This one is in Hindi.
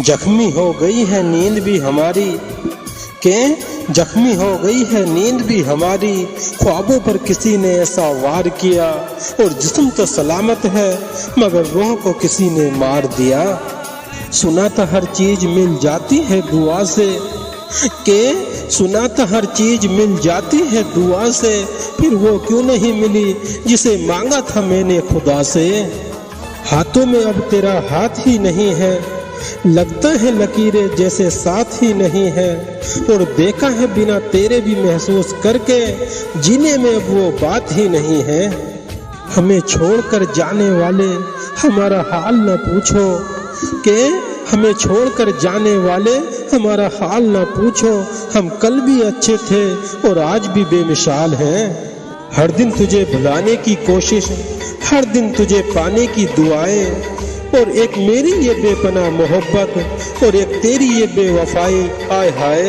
जख्मी हो गई है नींद भी हमारी के जख्मी हो गई है नींद भी हमारी, ख्वाबों पर किसी ने ऐसा वार किया, और जिस्म तो सलामत है मगर रूह को किसी ने मार दिया। सुना था हर चीज मिल जाती है दुआ से, के सुना था हर चीज मिल जाती है दुआ से, फिर वो क्यों नहीं मिली जिसे मांगा था मैंने खुदा से। हाथों में अब तेरा हाथ ही नहीं है, लगता है लकीरें जैसे साथ ही नहीं है, और देखा है बिना तेरे भी महसूस करके जीने में अब वो बात ही नहीं है। हमें छोड़कर जाने वाले हमारा हाल न पूछो, के हमें छोड़कर जाने वाले हमारा हाल न पूछो, हम कल भी अच्छे थे और आज भी बेमिसाल हैं। हर दिन तुझे भुलाने की कोशिश, हर दिन तुझे पाने की दुआएं, और एक मेरी ये बेपनाह मोहब्बत और एक तेरी ये बेवफाई, आय हाय।